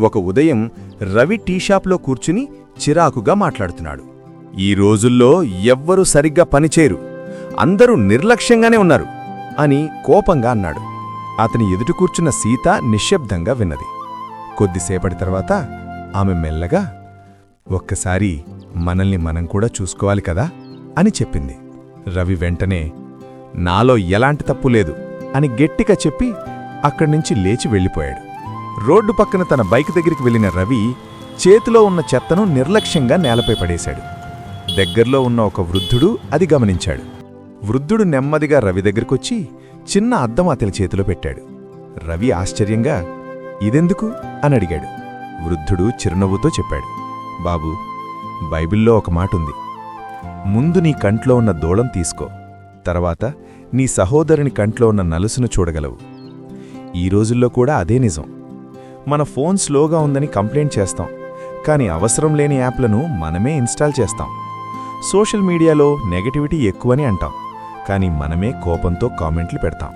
ఒక ఉదయం రవి టీషాప్లో కూర్చుని చిరాకుగా మాట్లాడుతున్నాడు. ఈ రోజుల్లో ఎవ్వరూ సరిగ్గా పనిచేయరు, అందరూ నిర్లక్ష్యంగానే ఉన్నారు అని కోపంగా అన్నాడు. అతని ఎదుటి కూర్చున్న సీత నిశ్శబ్దంగా విన్నది. కొద్దిసేపటి తర్వాత ఆమె మెల్లగా, ఒక్కసారి మనల్ని మనం కూడా చూసుకోవాలి కదా అని చెప్పింది. రవి వెంటనే, నాలో ఎలాంటి తప్పు లేదు అని గట్టిగా చెప్పి అక్కడ్నుంచి లేచి వెళ్ళిపోయాడు. రోడ్డు పక్కన తన బైక్ దగ్గరికి వెళ్లిన రవి చేతిలో ఉన్న చెత్తను నిర్లక్ష్యంగా నేలపై పడేశాడు. దగ్గర్లో ఉన్న ఒక వృద్ధుడు అది గమనించాడు. వృద్ధుడు నెమ్మదిగా రవి దగ్గరకొచ్చి చిన్న అద్దం అతని చేతిలో పెట్టాడు. రవి ఆశ్చర్యంగా, ఇదెందుకు అని అడిగాడు. వృద్ధుడు చిరునవ్వుతో చెప్పాడు, బాబూ, బైబిల్లో ఒక మాటుంది, ముందు నీ కంట్లో ఉన్న దూలం తీసుకో, తర్వాత నీ సహోదరుని కంట్లో ఉన్న నలుసును చూడగలవు. ఈ రోజుల్లో కూడా అదే నిజం. మన ఫోన్ స్లోగా ఉందని కంప్లైంట్ చేస్తాం, కానీ అవసరం లేని యాప్లను మనమే ఇన్స్టాల్ చేస్తాం. సోషల్ మీడియాలో నెగటివిటీ ఎక్కువని అంటాం, కానీ మనమే కోపంతో కామెంట్లు పెడతాం.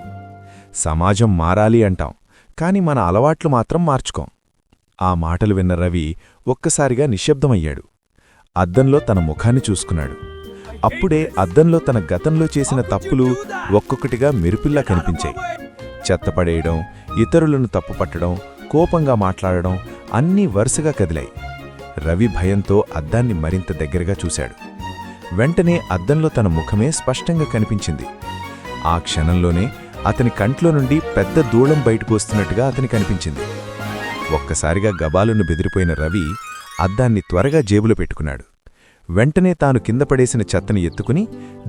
సమాజం మారాలి అంటాం, కానీ మన అలవాట్లు మాత్రం మార్చుకోం. ఆ మాటలు విన్న రవి ఒక్కసారిగా నిశ్శబ్దమయ్యాడు. అద్దంలో తన ముఖాన్ని చూసుకున్నాడు. అప్పుడే అద్దంలో తన గతంలో చేసిన తప్పులు ఒక్కొక్కటిగా మెరుపుల్లా కనిపించాయి. చెత్తపడేయడం, ఇతరులను తప్పుపట్టడం, కోపంగా మాట్లాడడం అన్నీ వరుసగా కదిలాయి. రవి భయంతో అద్దాన్ని మరింత దగ్గరగా చూశాడు. వెంటనే అద్దంలో తన ముఖమే స్పష్టంగా కనిపించింది. ఆ క్షణంలోనే అతని కంట్లో నుండి పెద్ద దూళం బయటకు వస్తున్నట్టుగా అతని కనిపించింది. ఒక్కసారిగా గబాలును బెదిరిపోయిన రవి అద్దాన్ని త్వరగా జేబులో పెట్టుకున్నాడు. వెంటనే తాను కింద పడేసిన చెత్తని ఎత్తుకుని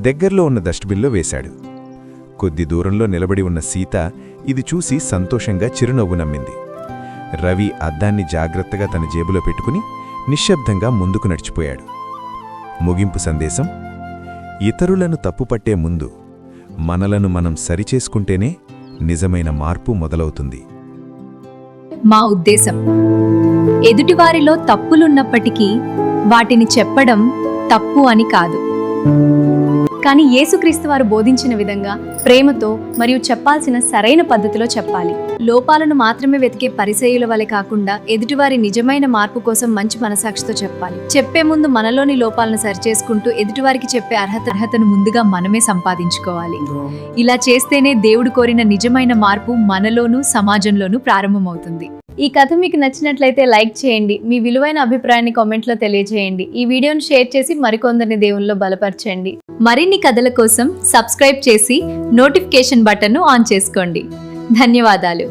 దగ్గర్లో ఉన్న డస్ట్బిన్లో వేశాడు. కొద్ది దూరంలో నిలబడి ఉన్న సీత ఇది చూసి సంతోషంగా చిరునవ్వు నమ్మింది. రవి అద్దాన్ని జాగ్రత్తగా తన జేబులో పెట్టుకుని నిశ్శబ్దంగా ముందుకు నడిచిపోయాడు. ముగింపు సందేశం: ఇతరులను తప్పుపట్టే ముందు మనలను మనం సరిచేసుకుంటేనే నిజమైన మార్పు మొదలవుతుంది. మా ఉద్దేశం, ఎదుటివారిలో తప్పులున్నప్పటికీ వాటిని చెప్పడం తప్పు అని కాదు, కానీ యేసుక్రీస్తు వారు బోధించిన విధంగా ప్రేమతో మరియు చెప్పాల్సిన సరైన పద్ధతిలో చెప్పాలి. లోపాలను మాత్రమే వెతికే పరిసయ్యుల వలె కాకుండా ఎదుటివారి నిజమైన మార్పు కోసం మంచి మనసాక్షితో చెప్పాలి. చెప్పే ముందు మనలోని లోపాలను సరిచేసుకుంటూ ఎదుటివారికి చెప్పే అర్హతను ముందుగా మనమే సంపాదించుకోవాలి. ఇలా చేస్తేనే దేవుడు కోరిన నిజమైన మార్పు మనలోనూ సమాజంలోనూ ప్రారంభమవుతుంది. ఈ కథ మీకు నచ్చినట్లయితే లైక్ చేయండి. మీ విలువైన అభిప్రాయాన్ని కామెంట్లో తెలియజేయండి. ఈ వీడియోను షేర్ చేసి మరికొందరిని దేవునిలో బలపరచండి. మరిన్ని కథల కోసం సబ్స్క్రైబ్ చేసి నోటిఫికేషన్ బటన్ను ఆన్ చేసుకోండి. ధన్యవాదాలు.